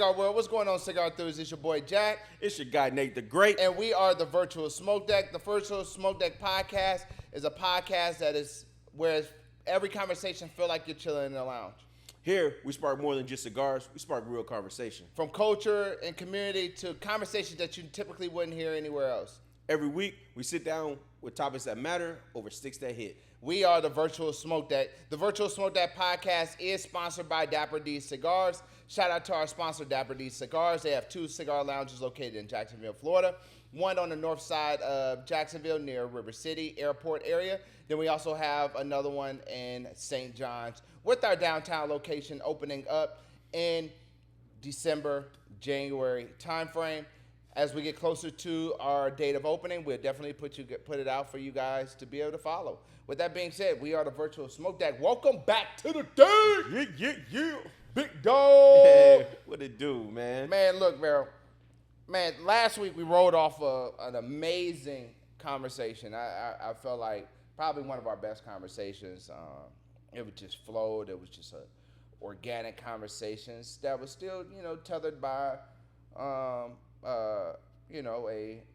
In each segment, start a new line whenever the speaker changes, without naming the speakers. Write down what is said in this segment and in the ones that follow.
Cigar World? What's going on, Cigar Enthusiasts? It's your boy Jack.
It's your guy Nate the Great.
And we are the Virtual SmokeDeck. The Virtual SmokeDeck podcast is a podcast that is where every conversation feel like you're chilling in the lounge.
Here, we spark more than just cigars. We spark real conversation.
From culture and community to conversations that you typically wouldn't hear anywhere else.
Every week, we sit down with topics that matter over sticks that hit.
We are the Virtual SmokeDeck. The Virtual SmokeDeck podcast is sponsored by Dapper D Cigars. Shout out to our sponsor, Dapper D Cigars. They have 2 cigar lounges located in Jacksonville, Florida. One on the north side of Jacksonville near River City Airport area. Then we also have another one in St. John's with our downtown location opening up in December, January timeframe. As we get closer to our date of opening, we'll definitely put it out for you guys to be able to follow. With that being said, we are the Virtual SmokeDeck. Welcome back to the day.
Yeah.
Big dog.
Hey, what it do, man?
Man, look, Meryl. Man, last week we rolled off an amazing conversation. I felt like probably one of our best conversations. It was just flowed. It was just organic conversations that was still, tethered by, a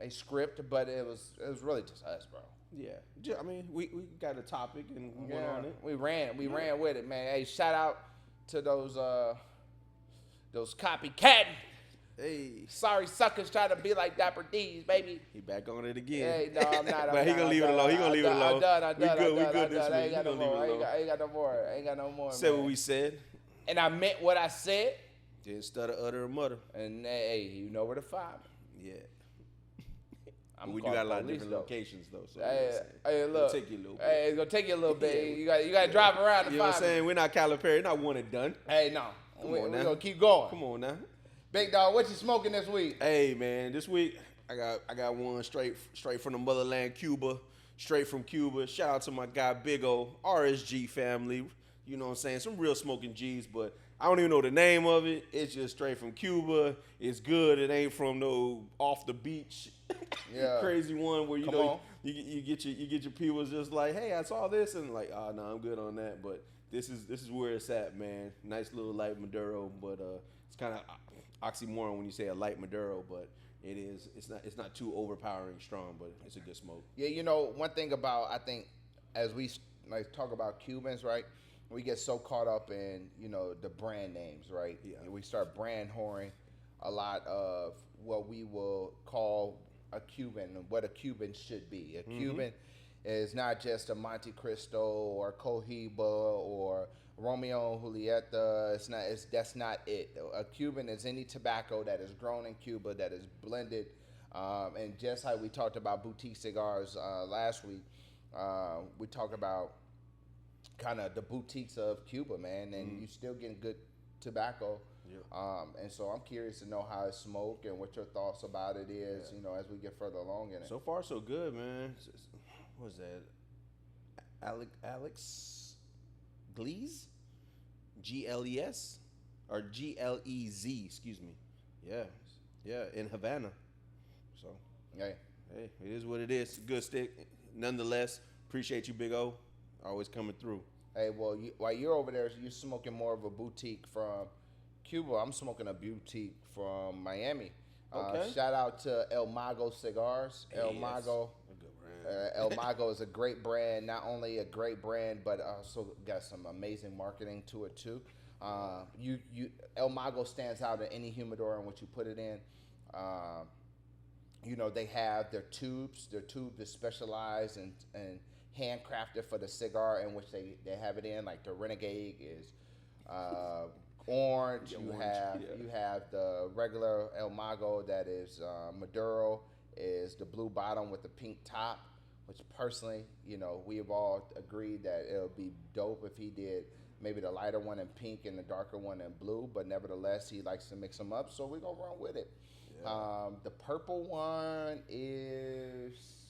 script, but it was really just us, bro.
Yeah, I mean, we got a topic and we went on it.
We ran with it, man. Hey, shout out to those copycat.
Hey,
sorry suckers trying to be like Dapper D's, baby.
He back on it again.
Hey, no, I'm not.
But he gonna leave it alone. He gonna leave it alone.
I'm done.
We good this week.
I ain't got no more. I ain't got no more.
Said
man.
what we said.
And I meant what I said.
Didn't stutter, utter, or mutter.
And hey, you know where to find me.
Yeah.
We
do got a lot of different locations though. So
hey, look.
It'll take you a little bit.
Hey, it's gonna take you a little bit.
Yeah.
You got to drive around to find me.
You know what I'm saying? We're not Calipari, not one and done.
Hey, no.
We're
gonna keep going.
Come on now.
Big dog, what you smoking this week?
Hey man, this week I got one straight from the motherland, Cuba, straight from Cuba. Shout out to my guy Big O, RSG family. You know what I'm saying? Some real smoking G's, but I don't even know the name of it. It's just straight from Cuba. It's good. It ain't from no off the beach, crazy one where you get your people just like, hey, I saw this, and like, oh no, I'm good on that. But this is where it's at, man. Nice little light Maduro, but it's kind of oxymoron when you say a light Maduro, but it is. It's not too overpowering strong, but it's a good smoke. Yeah,
one thing about, I think as we talk about Cubans, right? We get so caught up in, the brand names, right?
Yeah.
And we start brand whoring a lot of what we will call a Cuban and what a Cuban should be. A Cuban is not just a Monte Cristo or Cohiba or Romeo and Julieta. That's not it. A Cuban is any tobacco that is grown in Cuba, that is blended. And just like we talked about boutique cigars last week, we talked about kind of the boutiques of Cuba, man, and you still getting good tobacco. Yeah. And so I'm curious to know how it's smoked and what your thoughts about it is, as we get further along in it.
So far, so good, man. What was that? Alex Glees? Gles? Or Glez, excuse me. Yeah, in Havana. So, hey, it is what it is. Good stick. Nonetheless, appreciate you, Big O. Always coming through.
Hey, well, while you're over there, you're smoking more of a boutique from Cuba. I'm smoking a boutique from Miami.
Okay.
Shout out to El Mago Cigars.
Hey,
El Mago.
A good brand.
El Mago is a great brand. Not only a great brand, but also got some amazing marketing to it too. El Mago stands out in any humidor in which you put it in. They have their tubes. Their tube is specialized and handcrafted for the cigar in which they have it in. Like the Renegade is orange. You have the regular El Mago that is Maduro, is the blue bottom with the pink top, which personally, we have all agreed that it would be dope if he did maybe the lighter one in pink and the darker one in blue, but nevertheless, he likes to mix them up, so we're going to run with it. Yeah. The purple one is...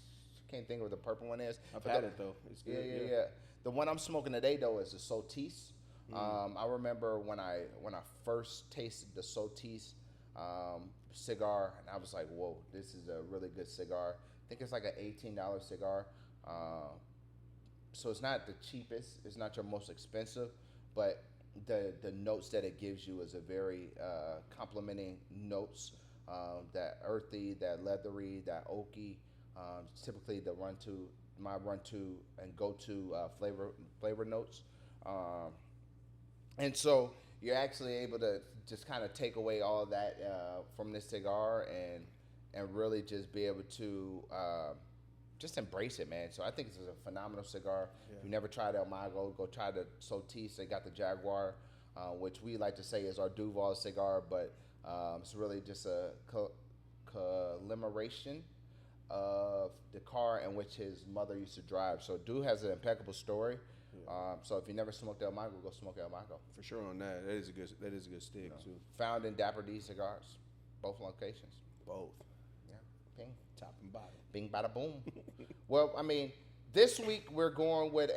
Can't think of what the purple one is.
I've had it, though. It's good.
Yeah. The one I'm smoking today, though, is the Sotis. I remember when I first tasted the Sotis cigar, and I was like, whoa, this is a really good cigar. I think it's like an $18 cigar. So it's not the cheapest. It's not your most expensive, but the notes that it gives you is a very complimenting notes. That earthy, that leathery, that oaky. Typically, my run to and go to flavor notes. Um, and so you're actually able to just kind of take away all of that from this cigar and really just be able to just embrace it, man. So I think this is a phenomenal cigar.
Yeah.
If you never tried El Mago, go try the Sotis. They got the Jaguar, which we like to say is our Duval cigar, but it's really just a commemoration of the car in which his mother used to drive. So dude has an impeccable story.
Yeah.
So if you never smoked El Mago, go smoke El Mago.
For sure on that. That is a good stick too.
Found in Dapper D Cigars, both locations.
Both.
Yeah, ping,
Top and bottom.
bing, bada boom. Well, I mean, this week we're going with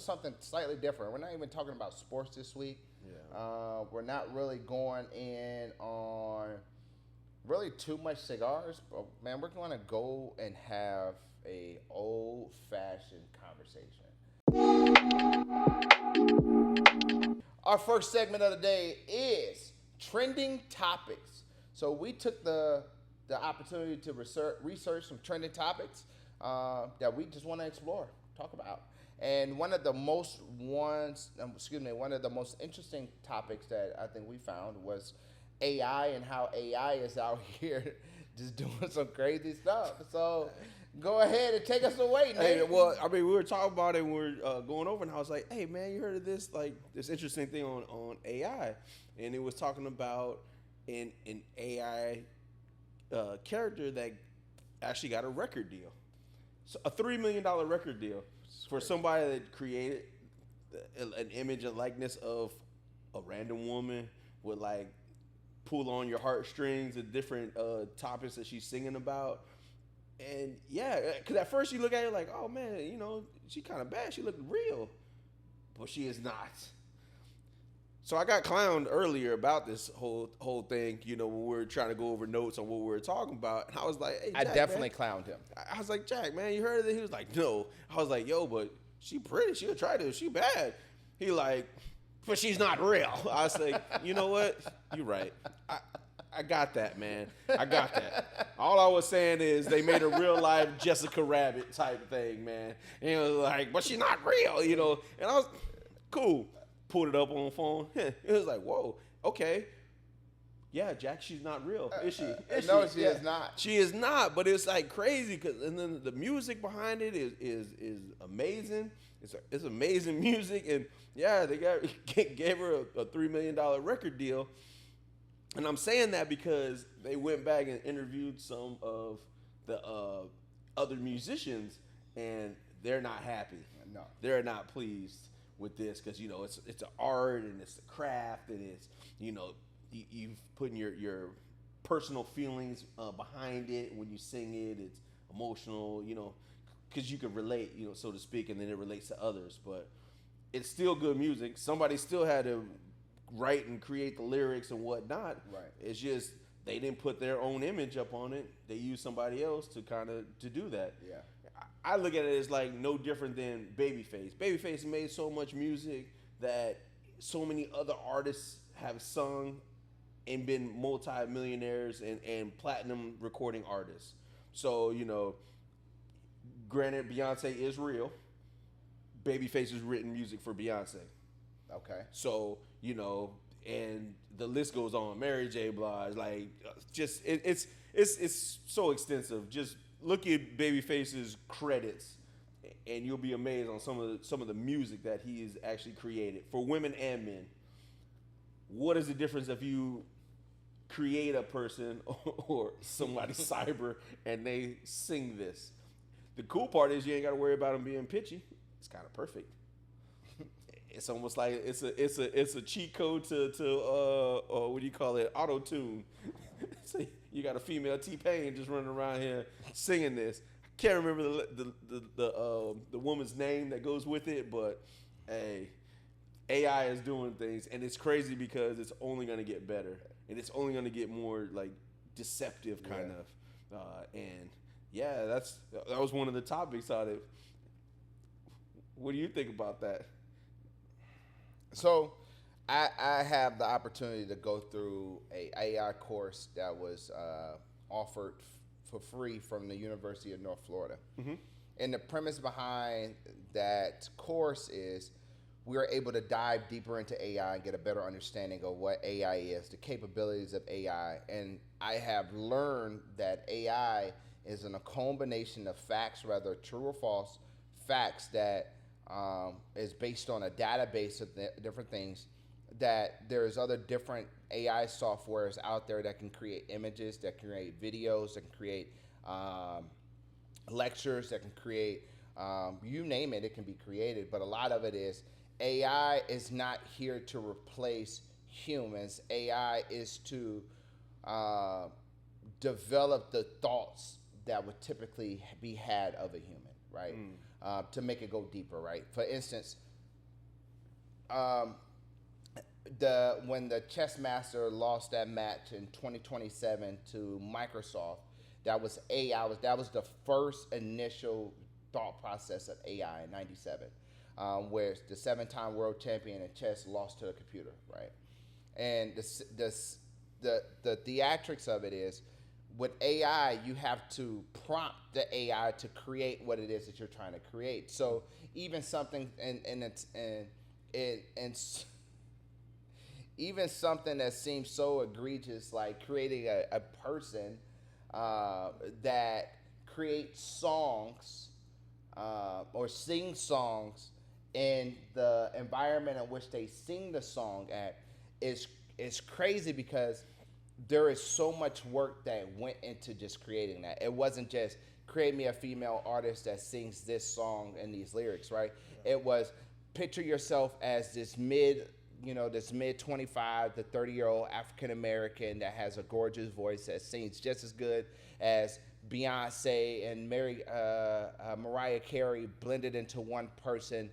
something slightly different. We're not even talking about sports this week.
Yeah.
We're not really going in on really too much cigars, but man, we're going to go and have a old-fashioned conversation. Our first segment of the day is trending topics. So we took the opportunity to research some trending topics that we just want to explore, talk about. And one of the most interesting topics that I think we found was AI and how AI is out here just doing some crazy stuff. So go ahead and take us away, Nate.
Hey, well, I mean, we were talking about it and we were going over, and I was like, hey, man, you heard of this, like, this interesting thing on AI? And it was talking about an AI character that actually got a record deal. So a $3 million record deal for somebody that created an image and likeness of a random woman with, like, pull on your heartstrings and different topics that she's singing about. And yeah, because at first you look at it like, oh man, you know, she kind of bad. She looked real, but she is not. So I got clowned earlier about this whole thing, you know, when we were trying to go over notes on what we were talking about. And I was like, hey, Jack,
I definitely clowned him.
I was like, Jack, man, you heard of it? He was like, no. I was like, yo, but she pretty. She'll try to. She bad. He like, but she's not real. I was like, you know what? You're right. I got that, man. I got that. All I was saying is they made a real life Jessica Rabbit type thing, man. And it was like, but she's not real, you know. And I was cool. Pulled it up on the phone. It was like, whoa, okay. Yeah, Jack, she's not real, is she?
No, she is not.
She is not, but it's like crazy because and then the music behind it is amazing. It's amazing music, and yeah, they gave her a $3 million record deal. And I'm saying that because they went back and interviewed some of the other musicians, and they're not happy.
No,
they're not pleased with this because, you know, it's an art and it's a craft and it's, you know, you've put your personal feelings behind it when you sing it. It's emotional, you know, because you can relate, you know, so to speak, and then it relates to others. But it's still good music. Somebody still had to write and create the lyrics and whatnot.
Right.
It's just they didn't put their own image up on it. They used somebody else to do that.
Yeah.
I look at it as like no different than Babyface. Babyface made so much music that so many other artists have sung and been multi-millionaires and platinum recording artists. So, you know, granted, Beyonce is real. Babyface has written music for Beyonce.
Okay.
So, you know, and the list goes on. Mary J. Blige, like, just it's so extensive. Just look at Babyface's credits, and you'll be amazed on some of the music that he's actually created for women and men. What is the difference if you create a person or somebody cyber and they sing this? The cool part is you ain't got to worry about them being pitchy. It's kind of perfect. It's almost like it's a cheat code to what do you call it? Auto tune. So you got a female T-Pain just running around here singing this. I can't remember the woman's name that goes with it, but hey, AI is doing things, and it's crazy because it's only going to get better, and it's only going to get more like deceptive kind of. And yeah, that was one of the topics on it. What do you think about that?
So I have the opportunity to go through a AI course that was offered for free from the University of North Florida. And the premise behind that course is we are able to dive deeper into AI and get a better understanding of what AI is, the capabilities of AI. And I have learned that AI is in a combination of facts, whether true or false, facts that is based on a database of different things, that there's other different AI softwares out there that can create images, that can create videos, that can create lectures, that can create, you name it, it can be created. But a lot of it is AI is not here to replace humans. AI is to develop the thoughts that would typically be had of a human, right? To make it go deeper, right? For instance, when the chess master lost that match in 2027 to Microsoft, that was AI. That was the first initial thought process of AI in '97, where the seven-time world champion in chess lost to a computer, right? And the theatrics of it is, with AI, you have to prompt the AI to create what it is that you're trying to create. So even something even something that seems so egregious, like creating a person that creates songs or sings songs in the environment in which they sing the song at, is crazy, because there is so much work that went into just creating that. It wasn't just create me a female artist that sings this song and these lyrics, right? It was, picture yourself as this mid 25 to 30-year-old African American that has a gorgeous voice that sings just as good as Beyonce and Mariah Carey blended into one person.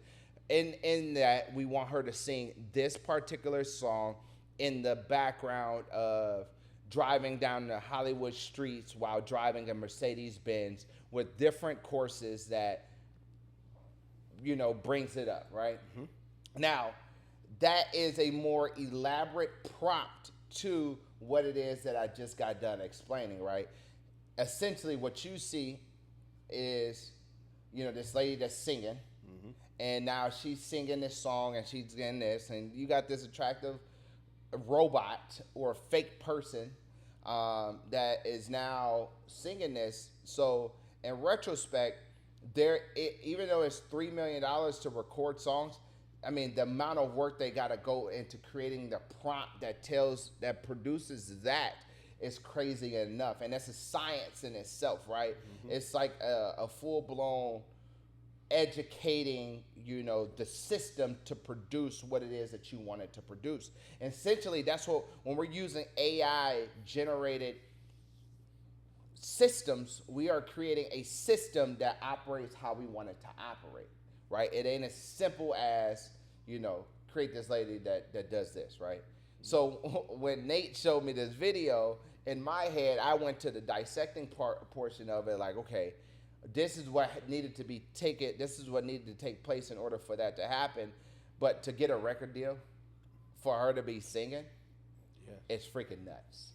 In that, we want her to sing this particular song in the background of driving down the Hollywood streets while driving a Mercedes Benz, with different courses that brings it up, right? Now, that is a more elaborate prompt to what it is that I just got done explaining, right? Essentially, what you see is, this lady that's singing, and now she's singing this song and she's getting this, and you got this attractive robot or fake person that is now singing this. So in retrospect, even though it's $3 million to record songs, I mean, the amount of work they got to go into creating the prompt that produces that is crazy enough. And that's a science in itself, right? It's like a full-blown educating, the system to produce what it is that you want it to produce. And essentially, that's what, when we're using AI-generated systems, we are creating a system that operates how we want it to operate, right? It ain't as simple as, create this lady that does this, right? So when Nate showed me this video, in my head, I went to the dissecting portion of it, like, okay, this is what needed to be taken. This is what needed to take place in order for that to happen. But to get a record deal, for her to be singing, it's freaking nuts.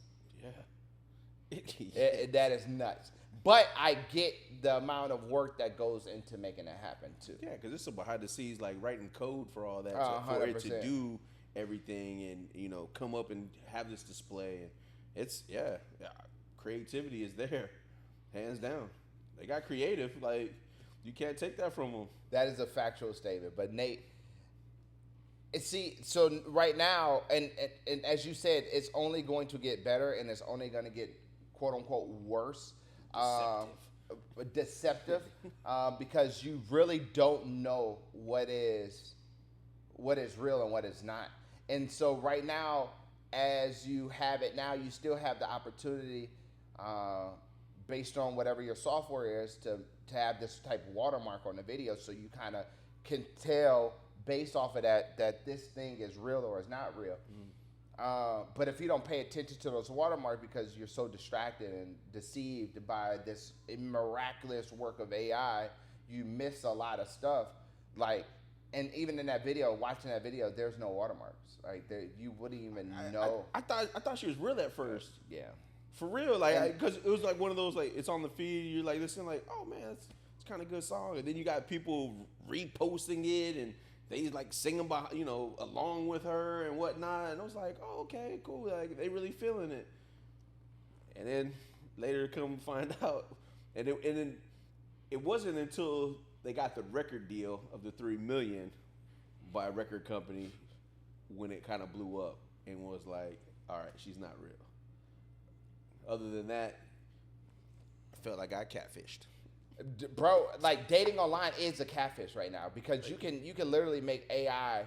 That is nuts. But I get the amount of work that goes into making it happen too.
Yeah, because it's a behind the scenes, like writing code for all that, for it to do everything and come up and have this display. And it's creativity is there, hands down. They got creative. Like, you can't take that from them.
That is a factual statement. But Nate, so right now, and as you said, it's only going to get better, and it's only going to get quote unquote worse. Deceptive, because you really don't know what is real and what is not. And so right now, as you have it now, you still have the opportunity, based on whatever your software is, to have this type of watermark on the video, so you kind of can tell based off of that this thing is real or is not real. But if you don't pay attention to those watermarks because you're so distracted and deceived by this miraculous work of AI, you miss a lot of stuff. Like, And even in that video, watching that video, there's no watermarks. Like you wouldn't even know.
I thought she was real at first.
Yeah.
For real, like, because it was like one of those, like, it's on the feed, you're like listening, like, oh man, it's kind of good song, and then you got people reposting it, and they like singing about, along with her and whatnot, and I was like, oh, okay, cool, like they really feeling it. And then later come find out, and then it wasn't until they got the record deal of the $3 million by a record company when it kind of blew up and was like, all right, she's not real. Other than that, I felt like I catfished.
Bro, like dating online is a catfish right now because you can literally make AI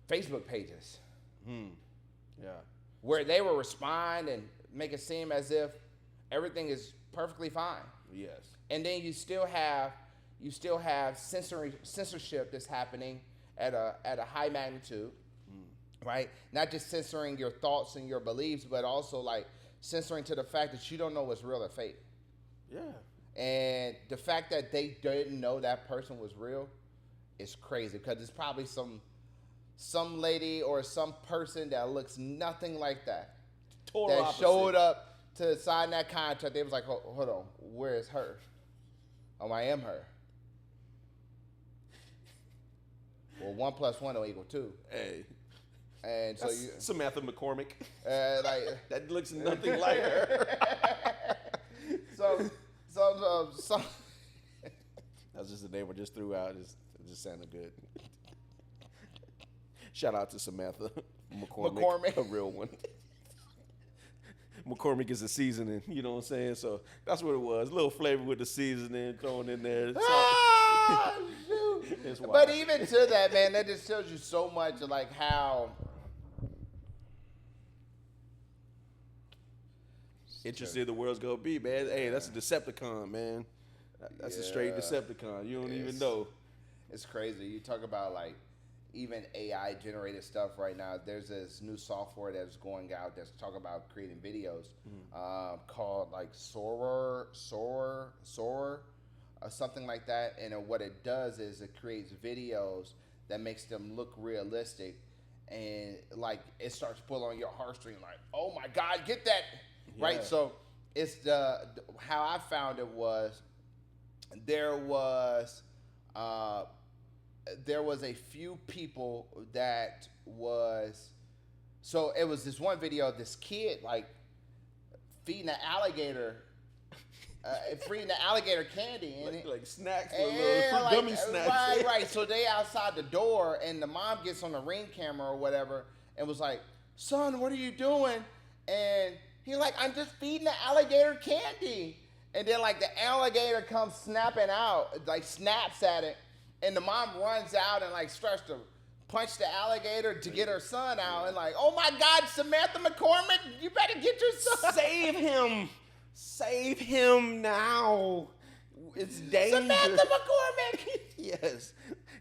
Facebook pages.
Yeah.
Where they will respond and make it seem as if everything is perfectly fine.
Yes.
And then you still have censorship that's happening at a high magnitude. Right? Not just censoring your thoughts and your beliefs, but also like censoring to the fact that you don't know what's real or fake.
Yeah.
And the fact that they didn't know that person was real is crazy because it's probably some lady or some person that looks nothing like that.
Total
that
opposite.
Showed up to sign that contract. They was like, hold on, where is her? Oh, I am her. Well, 1 + 1 will equal 2.
Hey.
And so
that's
you
Samantha McCormick.
like
that looks nothing like her.
So
That's just the name I just threw out. It just sounded good. Shout out to Samantha McCormick. A real one. McCormick is a seasoning, you know what I'm saying? So that's what it was. A little flavor with the seasoning thrown in there.
Shoot. But even to that, man, that just tells you so much of like how
interested the world's gonna be, man. Hey, that's a Decepticon, man. That's a straight Decepticon. You don't even know.
It's crazy. You talk about like even AI generated stuff right now. There's this new software that's going out that's talking about creating videos called like Soro, something like that. And what it does is it creates videos that makes them look realistic, and like it starts pulling on your heartstring. Like, oh my God, get that right. So it's how I found it was there was a few people that was, so it was this one video of this kid like feeding an alligator candy and
like snacks, little gummy snacks.
Right. So they outside the door and the mom gets on the Ring camera or whatever and was like, "Son, what are you doing?" And he like, "I'm just feeding the alligator candy." And then like the alligator comes snapping out, like snaps at it. And the mom runs out and like starts to punch the alligator to get her son out. And like, oh my God, Samantha McCormick, you better get your son.
Save him. Save him now. It's dangerous.
Samantha McCormick.
Yes.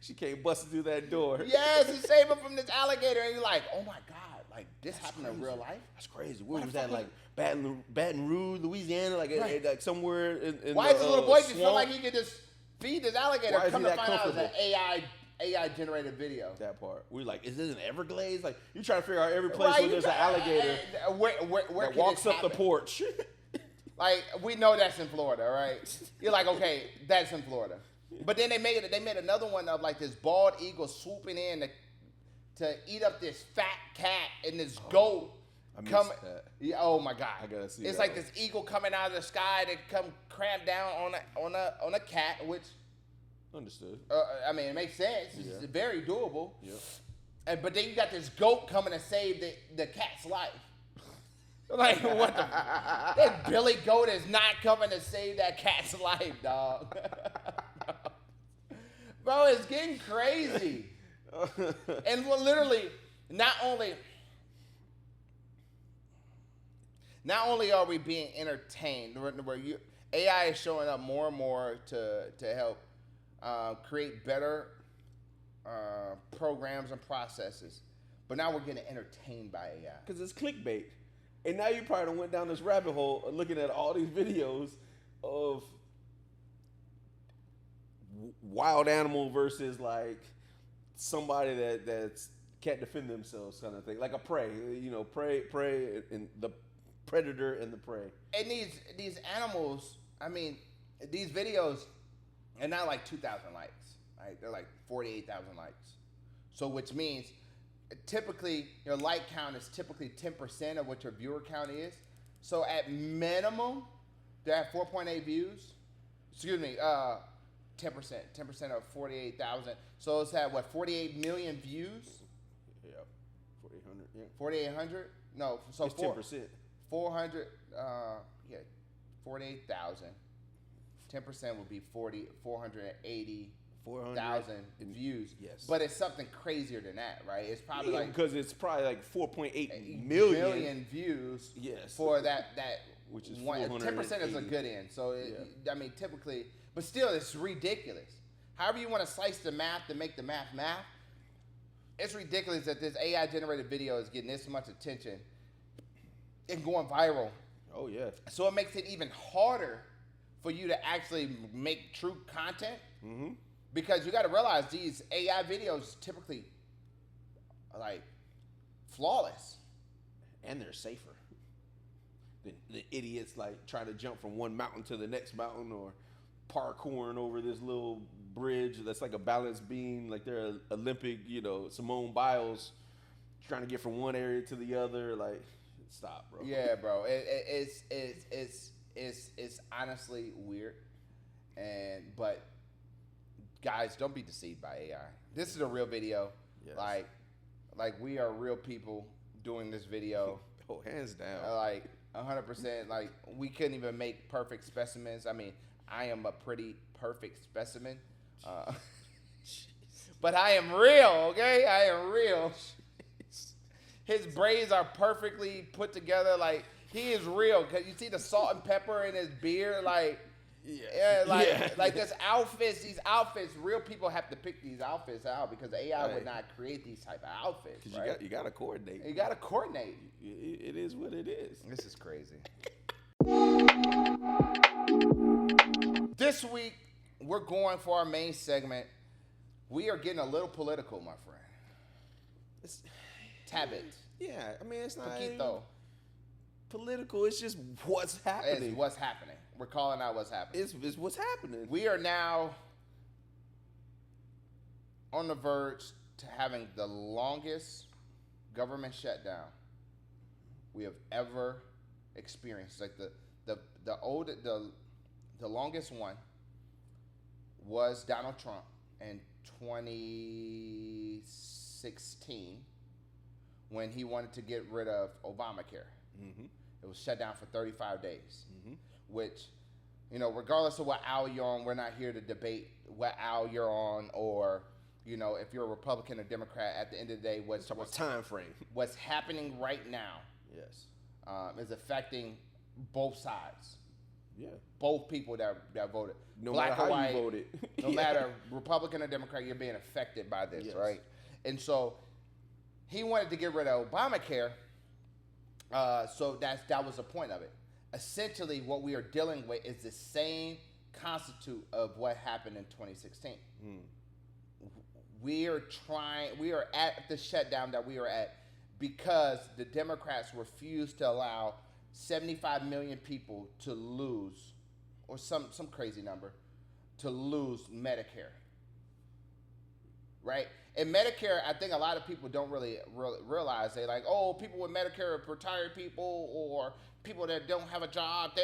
She came busting through that door.
Yes, and save him from this alligator. And you're like, oh my God, like this happened in real life?
That's crazy. Where was that? Like Baton Rouge, Louisiana? Like somewhere in
Why
the,
does the little boy just feel
swamp?
like he could just feed this alligator?
Why is
Come
he
to
that
find out it's an
comfortable?
AI generated video.
That part. We're like, is this an Everglades? Like, you trying to figure out every place where there's an alligator
where
that walks up the porch.
Like, we know that's in Florida, right? You're like, okay, that's in Florida. But then they made another one of like this bald eagle swooping in to eat up this fat cat and this goat. Yeah, oh my God!
I gotta see.
It's
that
like this eagle coming out of the sky to come cramp down on a cat, which
understood.
I mean, it makes sense. It's very doable.
Yep.
But then you got this goat coming to save the cat's life. Like what the? That Billy Goat is not coming to save that cat's life, dog. Bro, it's getting crazy. And literally, not only are we being entertained, where AI is showing up more and more to help create better programs and processes, but now we're getting entertained by AI.
Because it's clickbait. And now you probably went down this rabbit hole looking at all these videos of wild animal versus like somebody that's can't defend themselves kind of thing, like a prey. Prey and the predator and the prey.
And these animals, I mean, these videos are not like 2,000 likes, right? They're like 48,000 likes. So which means typically your like count is typically 10% of what your viewer count is. So at minimum, they have 4.8 views. Excuse me, 10%. 10% of 48,000. So it's had, what, 48 million views?
Yeah, 4,800. Yeah.
4,800? No, so
it's 10%.
400, 48,000. 10% would be 480,000 views.
Yes.
But it's something crazier than that, right? It's probably
because it's probably like 4.8
million views.
Yes.
For that
which is
10% is a good end. So I mean, typically, but still, it's ridiculous. However you want to slice the math to make the math, it's ridiculous that this AI generated video is getting this much attention and going viral.
Oh yeah.
So it makes it even harder for you to actually make true content.
Mm-hmm.
Because you got to realize these AI videos typically are like flawless.
And they're safer than the idiots like trying to jump from one mountain to the next mountain or parkouring over this little bridge that's like a balance beam, like they're Olympic, Simone Biles trying to get from one area to the other. Like, stop, bro.
Yeah, bro. It's honestly weird, but guys, don't be deceived by AI. This is a real video.
Yes.
Like we are real people doing this video.
Oh, hands down.
Like 100%. Like we couldn't even make perfect specimens. I mean, I am a pretty perfect specimen. But I am real, okay? I am real. His braids are perfectly put together. Like, he is real. Cause you see the salt and pepper in his beard. Like, like these outfits, real people have to pick these outfits out because AI would not create these type of outfits, right?
You got to coordinate.
You got to coordinate.
It is what it is.
This is crazy. This week, we're going for our main segment. We are getting a little political, my friend.
It's
Tabit.
Yeah, I mean, it's not
Poquito.
Political. It's just what's happening.
It's what's happening. We're calling out what's happening.
It's what's happening.
We are now on the verge to having the longest government shutdown we have ever experienced. Like the longest one was Donald Trump in 2016 when he wanted to get rid of Obamacare.
Mm-hmm.
It was shut down for 35 days, which, regardless of what aisle you're on, we're not here to debate what aisle you're on or, if you're a Republican or Democrat. At the end of the day, what's
time frame.
What's happening right now,
yes,
is affecting both sides.
Yeah,
both people that voted,
no
black
matter
or
how
white,
you voted,
no matter Republican or Democrat, you're being affected by this,
yes.
right? And so he wanted to get rid of Obamacare. So that was the point of it. Essentially, what we are dealing with is the same constitute of what happened in 2016. We are at the shutdown that we are at because the Democrats refused to allow 75 million people to lose, or some crazy number, to lose Medicare. Right? And Medicare, I think a lot of people don't really realize. They're like, oh, people with Medicare are retired people or people that don't have a job.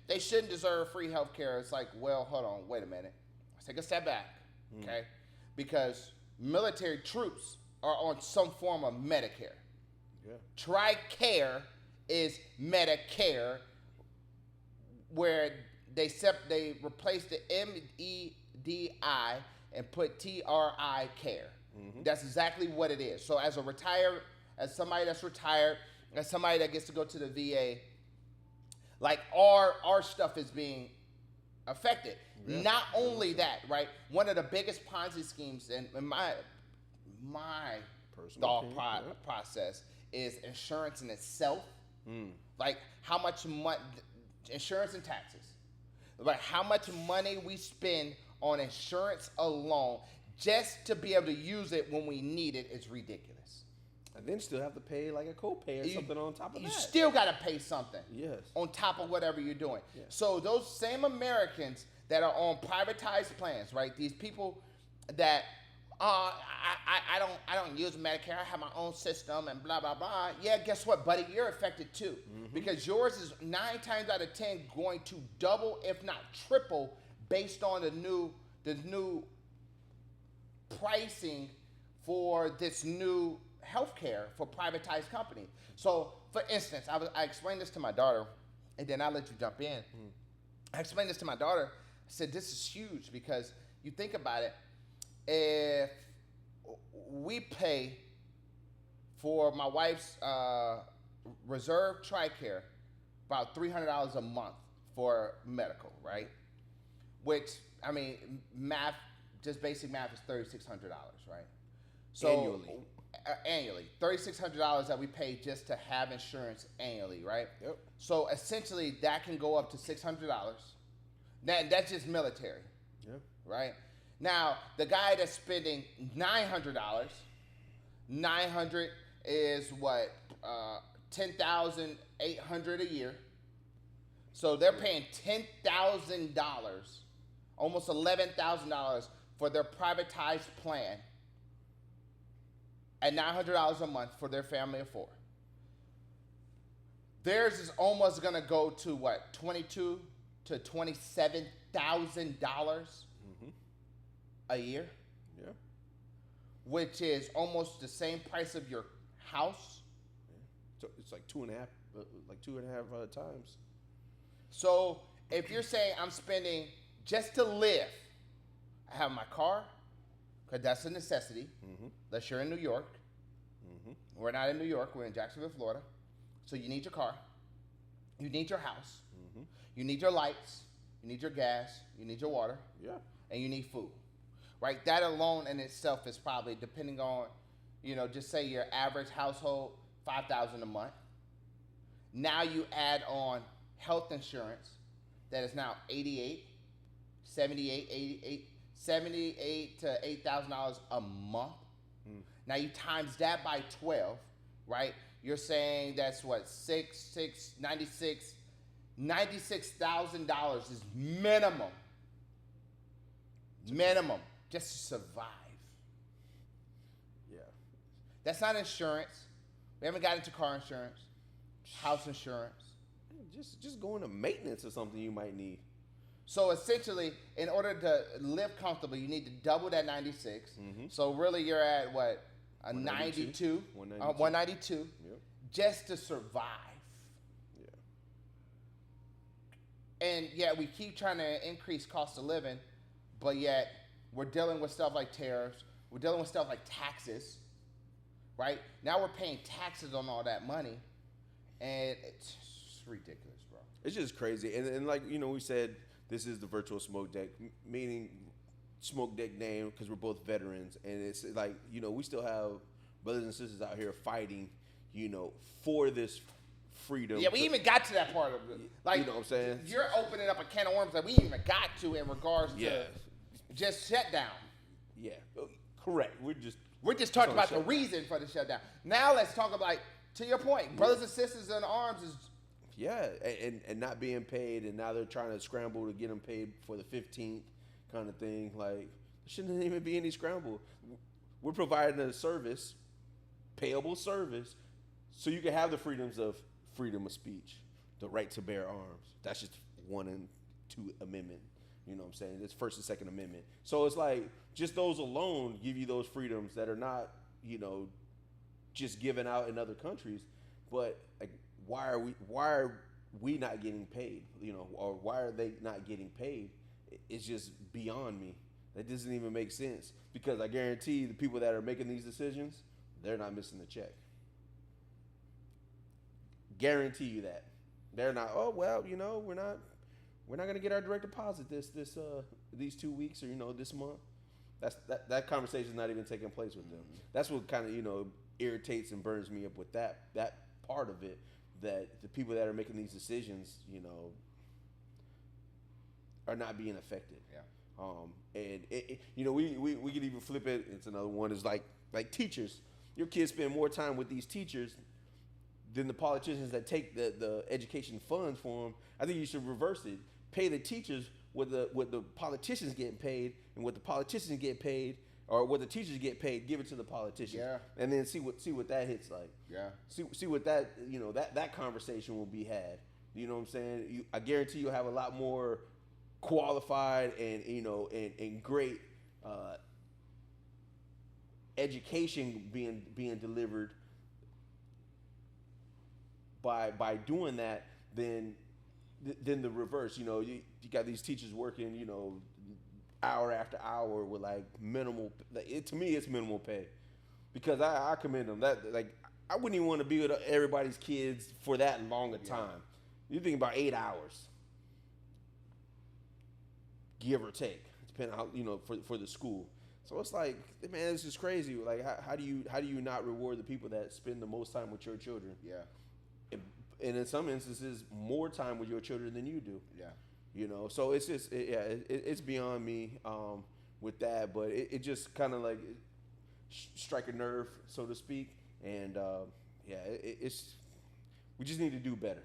They shouldn't deserve free health care. It's like, well, hold on, wait a minute. Let's take a step back, okay? Because military troops are on some form of Medicare.
Yeah.
TRICARE is Medicare, where they replaced the MEDI and put TRI care. That's exactly what it is. So as somebody that's retired, as somebody that gets to go to the VA, like our stuff is being affected. Yeah. Not only that, right? One of the biggest Ponzi schemes in my thought process is insurance in itself. Like how much money, insurance and taxes. Like how much money we spend on insurance alone just to be able to use it when we need it is ridiculous.
And then still have to pay like a copay or something on top of that.
You still got to pay something.
Yes.
On top of whatever you're doing.
Yeah.
So those same Americans that are on privatized plans, right? These people that I don't use Medicare. I have my own system and blah blah blah. Yeah, guess what, buddy? You're affected too, because yours is 9 times out of 10 going to double, if not triple, based on the new pricing for this new healthcare for privatized companies. So, for instance, I explained this to my daughter, and then I'll let you jump in. I explained this to my daughter. I said, this is huge because you think about it. If we pay for my wife's reserve TRICARE about $300 a month for medical, right? Which, I mean, math, just basic math is $3,600, right? So annually, $3,600 that we pay just to have insurance annually, right?
Yep.
So essentially, that can go up to $600. That's just military, right? Now, the guy that's spending $900, 900 is what, $10,800 a year. So they're paying $10,000, almost $11,000 for their privatized plan at $900 a month for their family of 4. Theirs is almost gonna go to what, $22,000 to $27,000 a year, which is almost the same price of your house.
So it's like 2.5 times.
So if you're saying I'm spending just to live, I have my car, because that's a necessity, unless you're in New York. We're not in New York, we're in Jacksonville, Florida. So you need your car, you need your house, you need your lights, you need your gas, you need your water, and you need food. Right? That alone in itself is probably, depending on, just say your average household, $5,000 a month. Now you add on health insurance that is now $78 to $8,000 a month. Now you times that by 12, right? You're saying that's what, $96,000 is minimum. Minimum. Just to survive.
Yeah.
That's not insurance. We haven't got into car insurance, house insurance.
Just going to maintenance or something you might need.
So essentially, in order to live comfortably, you need to double that 96. So really, you're at what, a 92, 192, just to survive. Yeah. And yet we keep trying to increase cost of living, but yet we're dealing with stuff like tariffs. We're dealing with stuff like taxes, right? Now we're paying taxes on all that money, and it's ridiculous, bro.
It's just crazy. And like, we said, this is the Virtual SmokeDeck, meaning SmokeDeck name because we're both veterans. And it's like, we still have brothers and sisters out here fighting, for this freedom.
Yeah, we even got to that part of it. Like,
you know what I'm saying?
You're opening up a can of worms that we even got to in regards to just shutdown.
Yeah, correct. We're
just talking about the reason for the shutdown. Now let's talk about, to your point, brothers and sisters in arms is...
Yeah, and not being paid, and now they're trying to scramble to get them paid for the 15th kind of thing. Like, there shouldn't even be any scramble. We're providing a service, payable service, so you can have the freedom of speech, the right to bear arms. That's just 1 and 2 amendment. You know what I'm saying? It's First and Second Amendment. So it's like, just those alone give you those freedoms that are not, just given out in other countries. But like, why are we not getting paid? Or why are they not getting paid? It's just beyond me. That doesn't even make sense. Because I guarantee the people that are making these decisions, they're not missing the check. Guarantee you that. They're not, we're not gonna get our direct deposit these 2 weeks or this month. That conversation is not even taking place with them. That's what kind of irritates and burns me up with that part of it, that the people that are making these decisions are not being affected.
Yeah.
And we could even flip it. It's another one is like teachers. Your kids spend more time with these teachers than the politicians that take the education funds for them. I think you should reverse it. Pay the teachers what the politicians getting paid, and what the politicians get paid, or what the teachers get paid, give it to the politicians.
Yeah.
And then see what that hits like. Yeah. See what that that conversation will be had. You know what I'm saying? I guarantee you'll have a lot more qualified and and great education being delivered by doing that than the reverse. You got these teachers working hour after hour with like minimal. To me, it's minimal pay, because I commend them. That I wouldn't even want to be with everybody's kids for that long a time. You think about 8 hours, give or take, depending on how, for the school. So it's like, man, this is crazy. Like, how do you not reward the people that spend the most time with your children? Yeah. And in some instances, more time with your children than you do. Yeah. So it's just, it's beyond me with that, but it just kind of like strike a nerve, so to speak. And it's we just need to do better.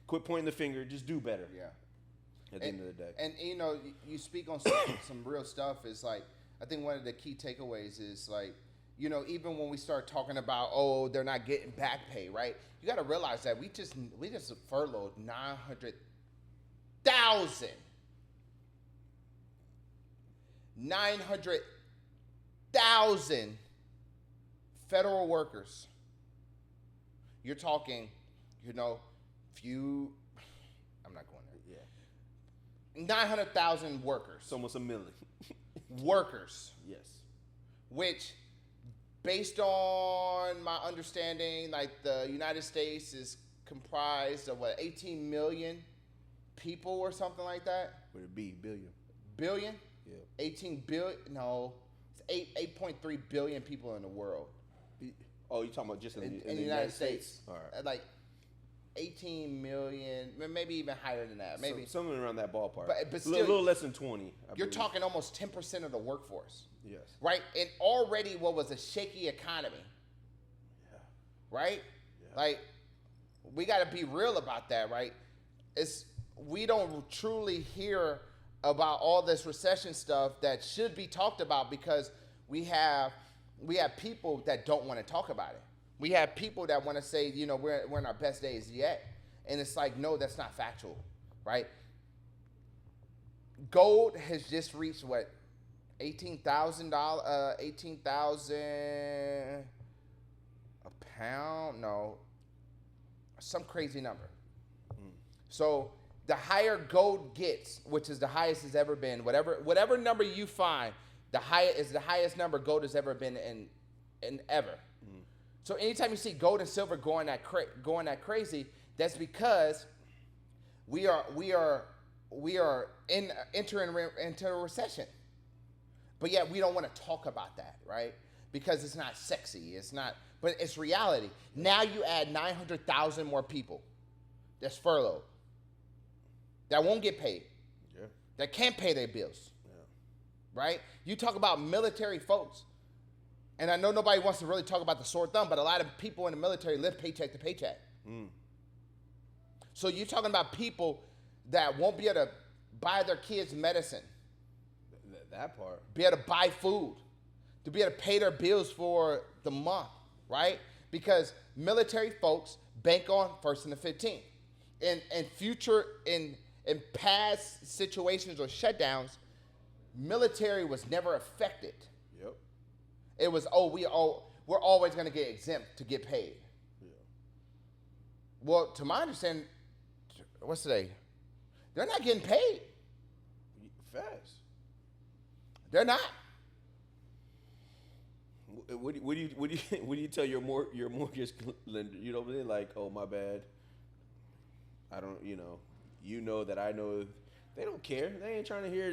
Quit pointing the finger, just do better. Yeah. At the end of the day. And
you speak on some real stuff. Is like, I think one of the key takeaways is like, even when we start talking about, they're not getting back pay, right? You got to realize that we just furloughed 900,000 federal workers. You're talking, few. I'm not going there. Yeah. 900,000 workers.
It's almost a million.
Workers.
Yes.
Which, based on my understanding, like the United States is comprised of 18 million people or something like that?
Would it be billion?
Billion?
Yeah.
18 billion? No. It's 8.3 billion people in the world.
Oh, you're talking about just in
the United States.
All right.
Like 18 million, maybe even higher than that. Maybe
something around that ballpark.
But still,
a little less than 20.
You're talking almost 10% of the workforce.
Yes.
Right? And already what was a shaky economy. Yeah. Right? Yeah. Like, we got to be real about that, right? We don't truly hear about all this recession stuff that should be talked about, because we have people that don't want to talk about it. We have people that want to say, we're in our best days yet. And it's like, no, that's not factual, right? Gold has just reached what? $18,000 a pound? No. Some crazy number. So the higher gold gets, which is the highest it's ever been, whatever number you find, the highest number gold has ever been in ever. So anytime you see gold and silver going that crazy, that's because we are entering into a recession. But yet we don't want to talk about that, right? Because it's not sexy. It's not, but it's reality. Now you add 900,000 more people that's furloughed, that won't get paid, that can't pay their bills, right? You talk about military folks. And I know nobody wants to really talk about the sore thumb, but a lot of people in the military live paycheck to paycheck. So you're talking about people that won't be able to buy their kids medicine.
That part.
Be able to buy food. To be able to pay their bills for the month, right? Because military folks bank on 1st and the 15th. In past situations or shutdowns, military was never affected. It was, we're always going to get exempt to get paid. Yeah. Well, to my understanding, what's today? They're not getting paid.
Fast.
They're not.
What do you tell your mortgage lender? You know what I mean? Like, oh, my bad. I don't. That I know. They don't care. They ain't trying to hear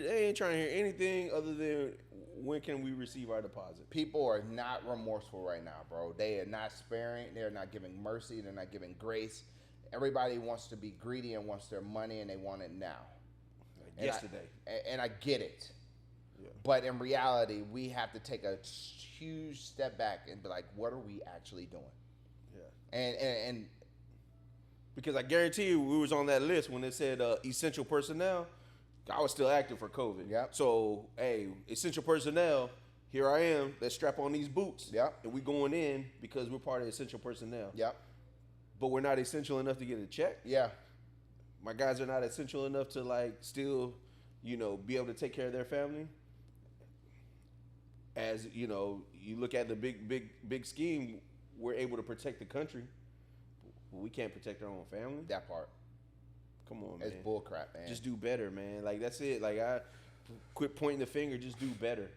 anything other than, when can we receive our deposit?
People are not remorseful right now, bro. They are not sparing. They're not giving mercy. They're not giving grace. Everybody wants to be greedy and wants their money, and they want it now.
yesterday.
And I get it.
Yeah.
But in reality, we have to take a huge step back and be like, what are we actually doing?
Yeah.
And
because I guarantee you, we was on that list when it said essential personnel. I was still active for COVID.
Yep.
So, hey, essential personnel, here I am. Let's strap on these boots.
Yep.
And we going in because we're part of essential personnel.
Yep.
But we're not essential enough to get a check.
Yeah.
My guys are not essential enough to like still, be able to take care of their family. As you look at the big scheme, we're able to protect the country. But we can't protect our own family.
That part.
Come on, man.
It's bullcrap, man.
Just do better, man. Like, that's it. Like, I quit pointing the finger. Just do better.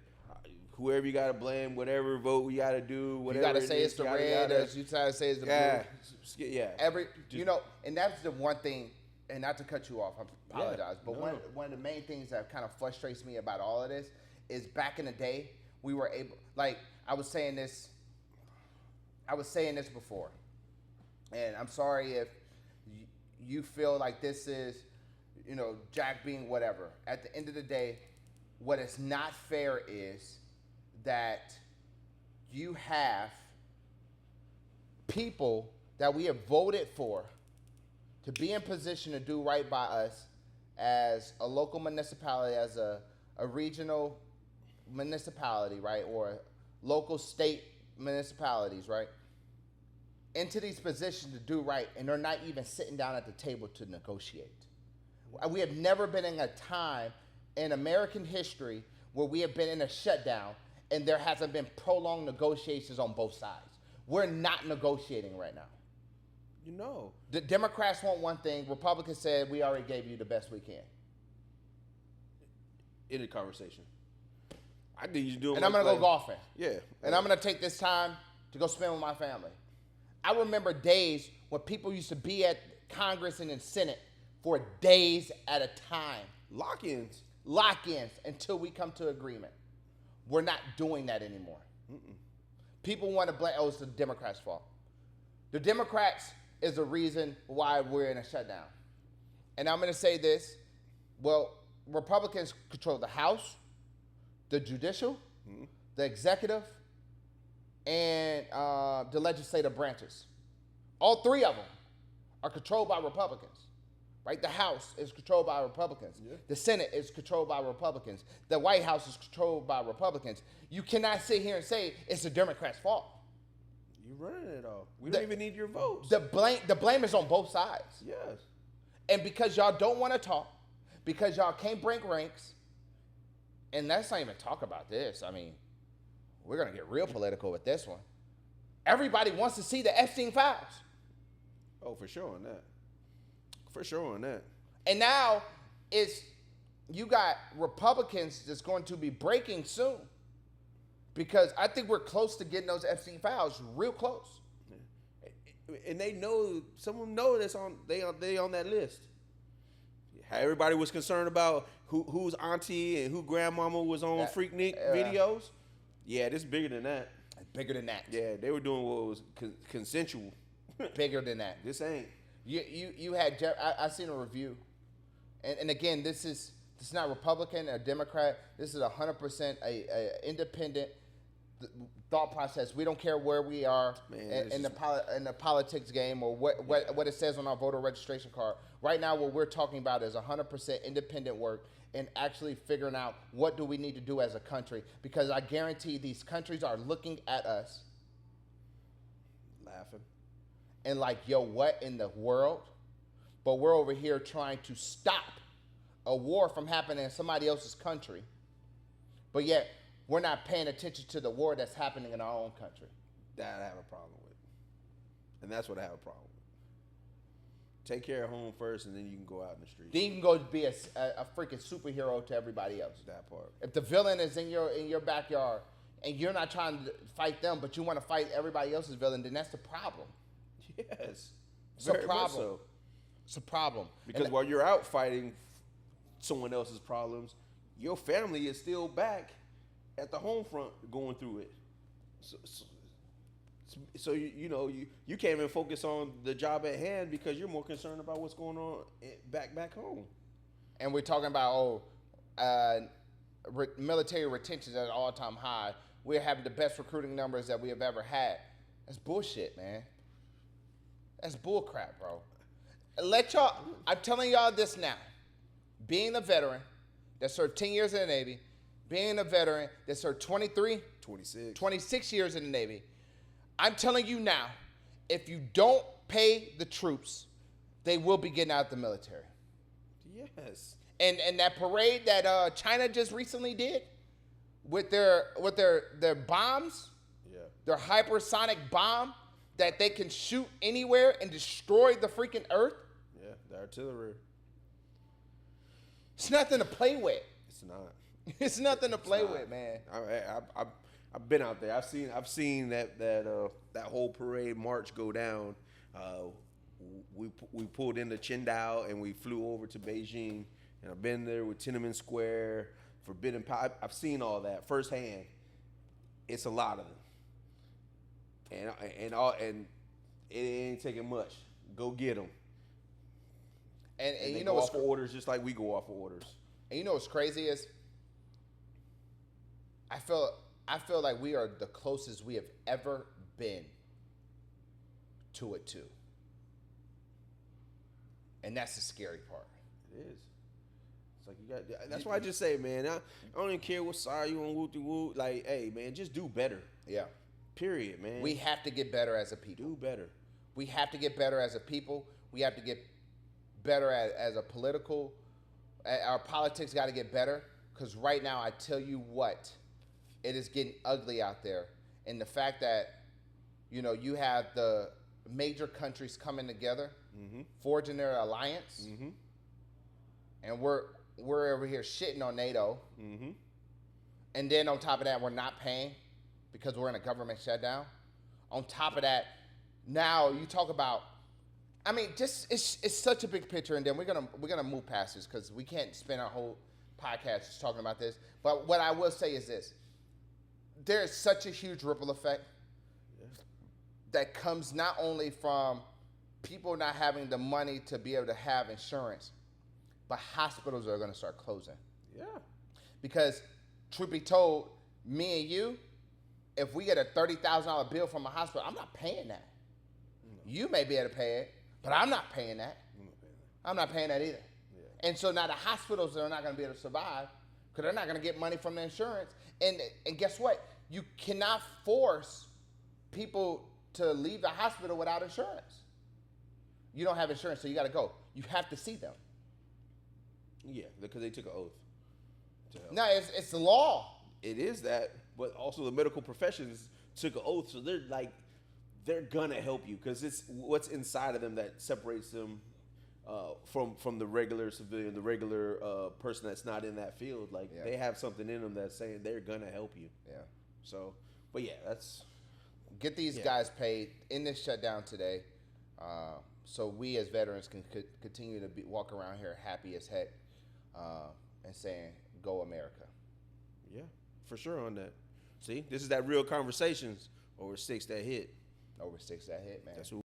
Whoever you got to blame, whatever vote you got to do, whatever.
You got to say it's the red, or you got to say it's the blue.
Yeah.
And that's the one thing, and not to cut you off, I apologize, but
no.
one of the main things that kind of frustrates me about all of this is back in the day, we were able, like, I was saying this before, and I'm sorry if you feel like this is, Jack being whatever. At the end of the day, what is not fair is that you have people that we have voted for to be in position to do right by us as a local municipality, as a regional municipality, right, or local state municipalities, right, into these positions to do right, and they're not even sitting down at the table to negotiate. We have never been in a time in American history where we have been in a shutdown and there hasn't been prolonged negotiations on both sides. We're not negotiating right now. The Democrats want one thing. Republicans said, we already gave you the best we can.
In a conversation. I think you do it.
And I'm going to go golfing.
Yeah.
And I'm going to take this time to go spend with my family. I remember days when people used to be at Congress and in Senate for days at a time.
Lock-ins
until we come to agreement. We're not doing that anymore. People want to blame, it's the Democrats' fault. The Democrats is the reason why we're in a shutdown. And I'm going to say this. Well, Republicans control the House, the judicial, the executive, and the legislative branches. All three of them are controlled by Republicans. Right? The House is controlled by Republicans. Yeah. The Senate is controlled by Republicans. The White House is controlled by Republicans. You cannot sit here and say it's the Democrats' fault.
You're running it all. We don't even need your votes.
The blame is on both sides.
Yes.
And because y'all don't want to talk, because y'all can't break ranks, and let's not even talk about this. I mean, we're going to get real political with this one. Everybody wants to see the Epstein files.
Oh, for sure on that. For sure on that.
And now you got Republicans that's going to be breaking soon, because I think we're close to getting those Epstein files, real close.
And they know, some of them know that's they on that list. How everybody was concerned about whose auntie and who grandmama was on Freaknik videos. Yeah, this is bigger than that.
Bigger than that.
Yeah, they were doing what was consensual.
Bigger than that.
This ain't.
You had I seen a review, and again, this is not Republican or Democrat. This is 100% a independent thought process. We don't care where we are in the politics game or what it says on our voter registration card. Right now, what we're talking about is 100% independent work and actually figuring out what do we need to do as a country, because I guarantee these countries are looking at us,
laughing.
And like, yo, what in the world? But we're over here trying to stop a war from happening in somebody else's country. But yet, we're not paying attention to the war that's happening in our own country.
That I have a problem with. And that's what I have a problem with. Take care of home first, and then you can go out in the street.
Then you can go be a freaking superhero to everybody else.
That part.
If the villain is in your backyard, and you're not trying to fight them, but you want to fight everybody else's villain, then that's the problem.
Yes.
It's a problem. So. It's a problem.
Because while you're out fighting someone else's problems, your family is still back at the home front going through it. So you can't even focus on the job at hand because you're more concerned about what's going on back home.
and we're talking about military retention at an all-time high. We're having the best recruiting numbers that we have ever had. That's bullshit, man. That's bullcrap, bro. I'm telling y'all this now. Being a veteran that served 10 years in the Navy, being a veteran that served 26 years in the Navy, I'm telling you now, if you don't pay the troops, they will be getting out of the military.
Yes.
And that parade that China just recently did with their bombs, their hypersonic bomb that they can shoot anywhere and destroy the freaking earth.
Yeah, the artillery.
It's nothing to play with.
It's not.
It's nothing to play with, man.
I've been out there. I've seen that whole parade march go down. We pulled into Qingdao and we flew over to Beijing. And I've been there with Tiananmen Square, Forbidden Pie. I've seen all that firsthand. It's a lot of them, and it ain't taking much. Go get them. And you know what's off of orders, just like we go off of orders.
And you know what's crazy is, I feel like we are the closest we have ever been to it too. And that's the scary part.
It is. It's like you got. That's why I just say, man, I don't even care what side you on woo. Like, hey, man, just do better.
Yeah.
Period, man.
We have to get better as a people.
Do better.
We have to get better as a people. We have to get better as a political. Our politics got to get better, because right now, I tell you what, it is getting ugly out there. And the fact that, you have the major countries coming together, forging their alliance, and we're over here shitting on NATO, and then on top of that, we're not paying because we're in a government shutdown. On top of that, now you talk about, I mean, just it's such a big picture, and then we're gonna move past this because we can't spend our whole podcast just talking about this. But what I will say is this: there is such a huge ripple effect that comes not only from people not having the money to be able to have insurance, but hospitals are going to start closing.
Yeah. Because,
truth be told, me and you, if we get a $30,000 bill from a hospital, I'm not paying that. No. You may be able to pay it, but I'm not paying that. I'm not paying that either. Yeah. And so now the hospitals are not going to be able to survive because they're not going to get money from the insurance. And guess what? You cannot force people to leave the hospital without insurance. You don't have insurance, so you got to go. You have to see them.
Yeah, because they took an oath.
No, it's the law.
It is that, but also the medical professions took an oath, so they're gonna help you because it's what's inside of them that separates them from the regular civilian, the regular person that's not in that field. Like they have something in them that's saying they're gonna help you.
Yeah.
So, but yeah, that's
get these guys paid in this shutdown today, so we as veterans can continue to walk around here happy as heck and saying, "Go America."
Yeah, for sure on that. See, this is that real conversations over 6 that hit.
Over 6 that hit, man.
That's who.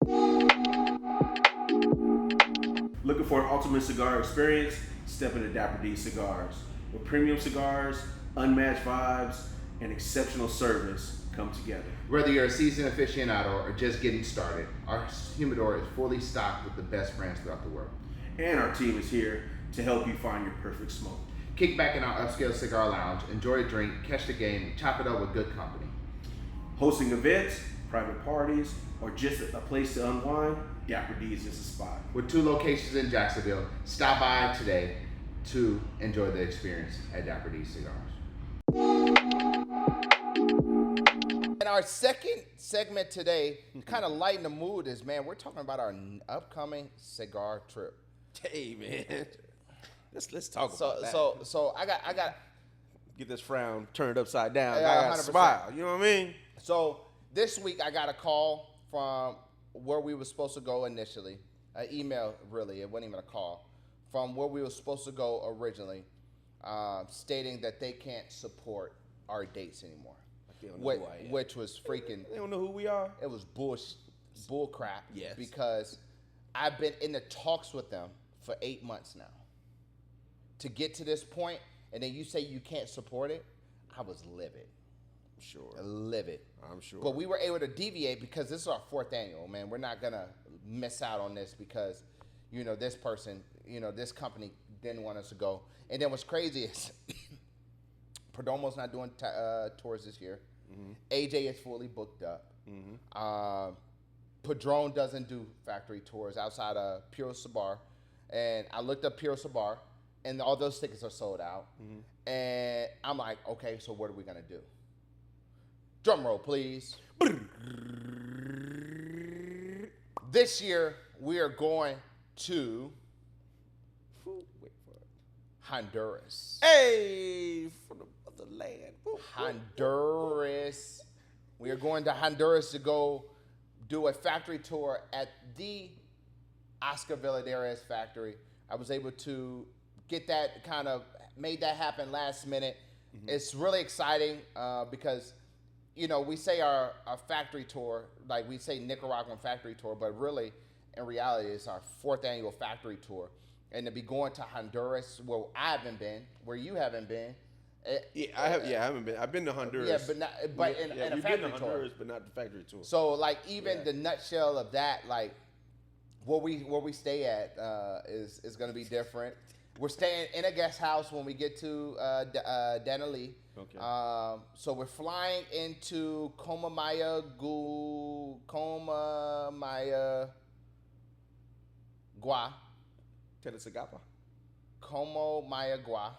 Looking for an ultimate cigar experience? Step into Dapper D Cigars. With premium cigars, unmatched vibes, and exceptional service come together.
Whether you're a seasoned aficionado or just getting started, our humidor is fully stocked with the best brands throughout the world.
And our team is here to help you find your perfect smoke.
Kick back in our upscale cigar lounge, enjoy a drink, catch the game, chop it up with good company.
Hosting events, private parties, or just a place to unwind, Dapper D is just a spot.
With 2 locations in Jacksonville, stop by today to enjoy the experience at Dapper D Cigars. And our second segment today, kind of lighten the mood, is, man, we're talking about our upcoming cigar trip.
Hey, man. Let's talk about that.
So I got
get this frown turned upside down.
Yeah,
I got to smile. You know what I mean?
So this week I got a call from where we were supposed to go initially. An email, really. It wasn't even a call. From where we were supposed to go originally, stating that they can't support our dates anymore. Which was freaking.
They don't know who we are.
It was bull crap.
Yes.
Because I've been in the talks with them for 8 months now. to get to this point, and then you say you can't support it, I was livid.
Sure.
Livid.
I'm sure.
But we were able to deviate because this is our 4th annual, man. We're not going to miss out on this because, this person, this company didn't want us to go. And then what's crazy is Perdomo's not doing tours this year. Mm-hmm. AJ is fully booked up. Mm-hmm. Padron doesn't do factory tours outside of Pure Cigar. And I looked up Pure Cigar, and all those tickets are sold out. Mm-hmm. And I'm like, okay, so what are we going to do? Drum roll, please. This year, we are going to Honduras.
Hey, from the motherland.
Honduras. We are going to Honduras to go do a factory tour at the Oscar Valladares factory. I was able to get that made that happen last minute. Mm-hmm. It's really exciting because, we say our factory tour, like we say Nicaraguan factory tour, but really, in reality, it's our 4th annual factory tour. And to be going to Honduras, where I haven't been, where you haven't been.
I haven't been. I've been to Honduras.
Yeah, but in a
we've
factory
been to Honduras,
tour.
but not the factory tour.
So, the nutshell of that, where we stay at is going to be different. We're staying in a guest house when we get to Denali.
Okay.
So we're flying into Comamaya, Gua.
Tegucigalpa.
Comamaya, Gua.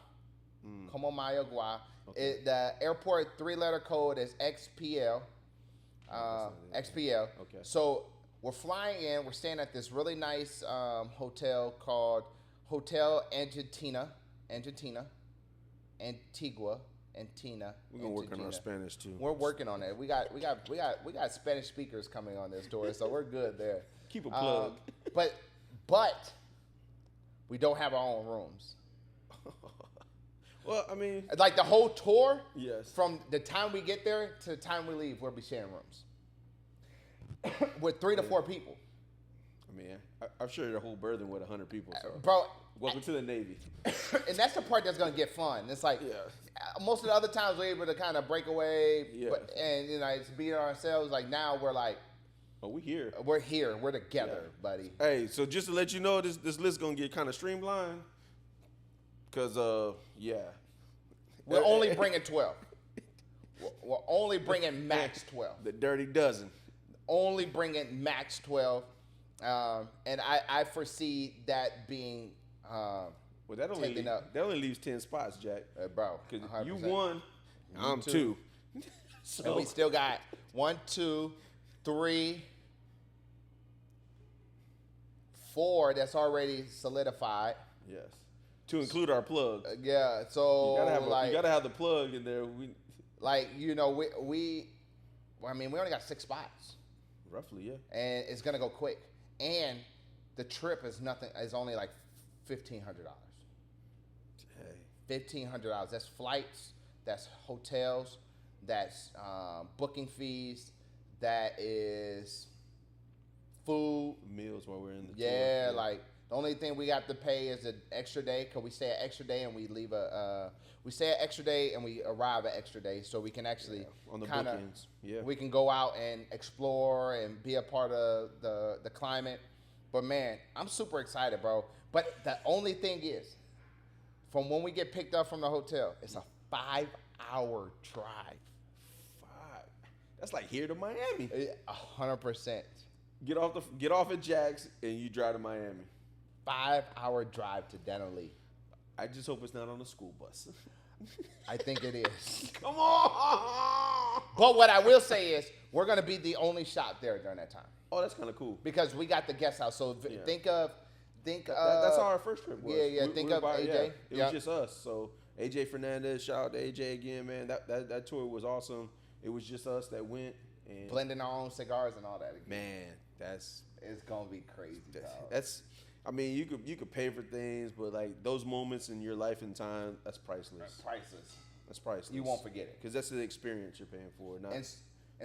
Okay. The airport 3-letter code is XPL. XPL.
Okay.
So we're flying in. We're staying at this really nice hotel called Hotel Antigua.
We're gonna work on our Spanish too.
We're working on it. We got Spanish speakers coming on this tour, so we're good there.
Keep a plug.
But we don't have our own rooms.
Well, I mean,
like the whole tour.
Yes.
From the time we get there to the time we leave, we'll be sharing rooms with 3 to 4 people.
I mean, I'm sure the whole berthing with 100 people. So.
Bro,
welcome to the Navy.
And that's the part that's gonna get fun. It's like most of the other times we're able to kind of break away, and it's be ourselves. Like now we're like,
oh, we here.
We're here. We're together, buddy.
Hey, so just to let you know, this list gonna get kind of streamlined, cause
we're only bringing 12. We're only bringing max 12.
The dirty dozen.
Only bringing max 12. And I foresee that being
that only leaves 10 spots, Jack.
Bro,
because you won, I'm 2.
So and we still got 1, 2, 3, 4 that's already solidified.
Yes, to include our plug.
So
you gotta have the plug in there. We
only got 6 spots.
Roughly, yeah.
And it's gonna go quick. And the trip is only like $1,500. Hey. $1,500. That's flights, that's hotels, that's booking fees, that is food.
Meals while we're in the tour.
Yeah, like the only thing we have to pay is an extra day because we stay an extra day and we leave we stay an extra day and we arrive an extra day, so we can actually
on the bookends. Yeah,
we can go out and explore and be a part of the climate. But man, I'm super excited, bro. But the only thing is, from when we get picked up from the hotel, it's a 5-hour drive.
That's like here to Miami.
100%.
Get off at Jack's and you drive to Miami.
5-hour drive to Denali.
I just hope it's not on a school bus.
I think it is.
Come on.
But what I will say is, we're gonna be the only shop there during that time.
Oh, that's kind of cool.
Because we got the guest house. So think of.
That's how our first trip was.
Yeah. Think of AJ.
It was just us. So AJ Fernandez, shout out to AJ again, man. That tour was awesome. It was just us that went and
blending our own cigars and all that. Again.
Man,
it's gonna be crazy.
I mean, you could pay for things, but like those moments in your life and time, that's priceless. That's priceless.
You won't forget it
because that's the experience you're paying for, not
and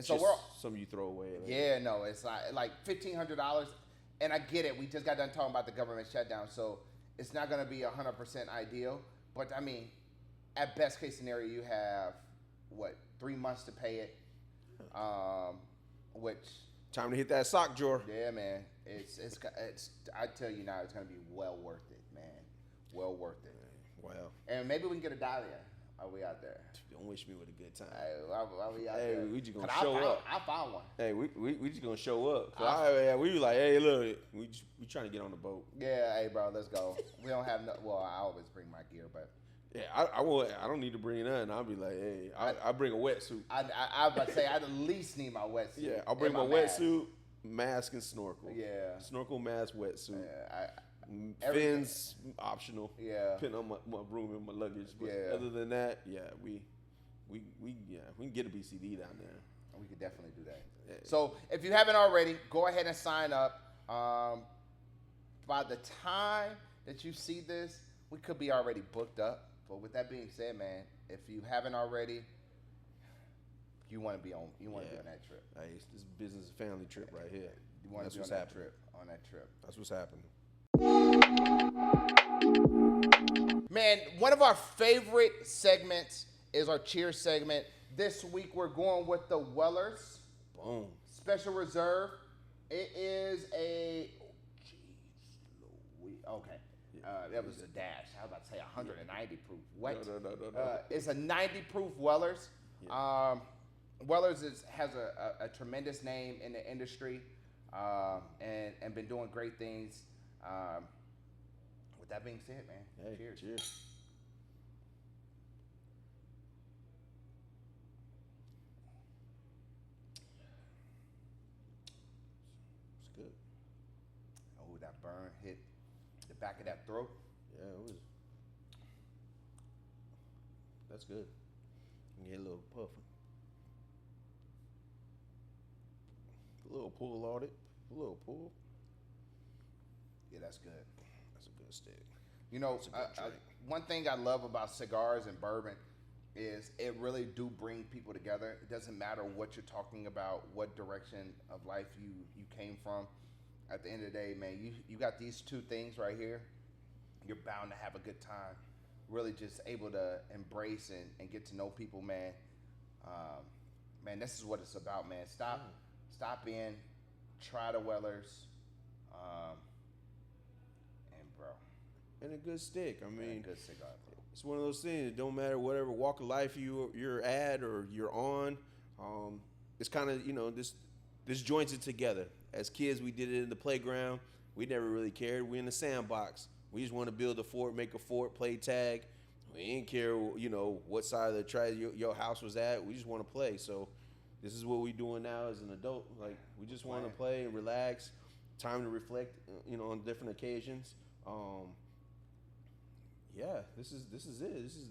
so we're
some you throw away.
Yeah, no, it's not like $1,500. And I get it. We just got done talking about the government shutdown, so It's not going to be 100% ideal, but I mean, at best case scenario, you have what 3 months to pay it, which
time to hit that sock drawer.
yeah, man, it's I tell you now, it's going to be well worth it, man, well worth it.
Wow.
And maybe we can get a dahlia. Are we out there?
Don't wish me with a good time.
Are we out
Hey,
there?
we just gonna show up.
I found one.
Hey, we just gonna show up. We was like, hey, look, we trying to get on the boat.
Yeah, hey, bro, let's go. We don't have no. Well, I always bring my gear, but
yeah, I don't need to bring nothing. I'll be like, hey, I bring a wetsuit.
I was about to say I at least need my wetsuit.
Yeah, I'll bring my wetsuit, mask, and snorkel.
Yeah,
snorkel, mask, wetsuit.
Yeah,
fins optional.
Yeah,
depending on my room and my luggage. But other than that, yeah, we can get a BCD down there.
We could definitely do that.
Yeah.
So if you haven't already, go ahead and sign up. By the time that you see this, we could be already booked up. But with that being said, man, if you haven't already, you want to be on that trip.
Hey, it's this business and family trip right here.
You want to be on that trip. On that trip.
That's what's happening.
Man, one of our favorite segments is our cheers segment. This week we're going with the Weller's
Boom.
Special Reserve. It is a okay. That was a dash. I was about to say 190 proof. What?
No.
It's a 90 proof Weller's.
Yeah.
Weller's has a tremendous name in the industry and been doing great things. With that being said, man,
hey, cheers. It's good.
Oh, that burn hit the back of that throat.
Yeah, it was. That's good. You get a little puff. A little pull on it. A little pull.
Yeah, that's good.
That's a good stick.
You know, one thing I love about cigars and bourbon is it really do bring people together. It doesn't matter what you're talking about, what direction of life you came from. At the end of the day, man, you got these two things right here. You're bound to have a good time. Really just able to embrace and get to know people, man. Man, this is what it's about, man. Stop in, try the Weller's, and bro.
And a good stick. I mean,
good cigar.
It's one of those things. It don't matter whatever walk of life you're at or you're on. It's kind of, this joins it together. As kids, we did it in the playground. We never really cared. We in the sandbox. We just want to build a fort, make a fort, play tag. We didn't care, what side of the track your house was at. We just want to play. So this is what we doing now as an adult. Like, we just want to play and relax. Time to reflect, on different occasions. Yeah, this is it. This is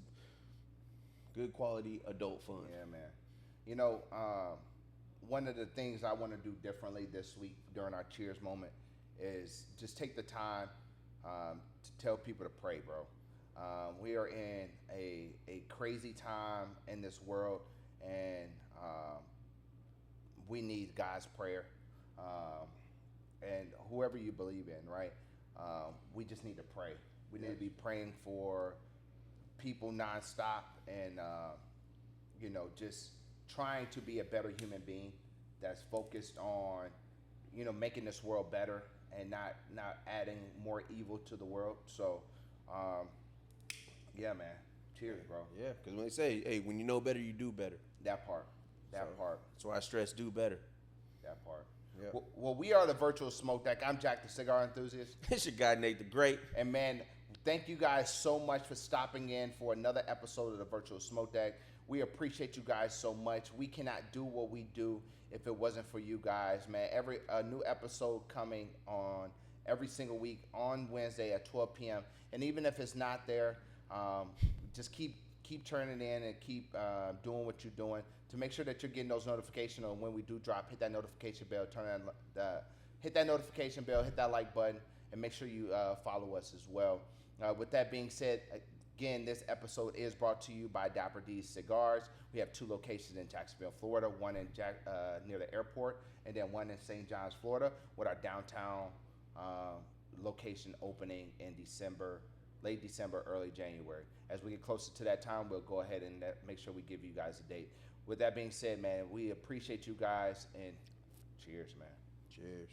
good quality adult fun.
Yeah, man. One of the things I want to do differently this week during our cheers moment is just take the time to tell people to pray, bro. We are in a crazy time in this world, and we need God's prayer. And whoever you believe in, right? We just need to pray. We need to be praying for people nonstop and, just trying to be a better human being that's focused on, making this world better and not adding more evil to the world. So, yeah, man. Cheers, bro.
Yeah, because when they say, hey, when you know better, you do better.
That part. Part.
That's why I stress do better.
That part.
Yeah.
Well, we are the Virtual SmokeDeck. I'm Jack, the cigar enthusiast.
It's your guy, Nate the Great.
And, man, thank you guys so much for stopping in for another episode of the Virtual SmokeDeck. We appreciate you guys so much. We cannot do what we do if it wasn't for you guys, man. A new episode coming on every single week on Wednesday at 12 p.m. And even if it's not there, just keep turning in and keep doing what you're doing to make sure that you're getting those notifications on when we do drop. Hit that notification bell, hit that notification bell, hit that like button, and make sure you follow us as well. With that being said, again, this episode is brought to you by Dapper D's Cigars. We have 2 locations in Jacksonville, Florida, one in near the airport, and then one in St. John's, Florida, with our downtown location opening in December, late December, early January. As we get closer to that time, we'll go ahead and make sure we give you guys a date. With that being said, man, we appreciate you guys, and cheers, man.
Cheers.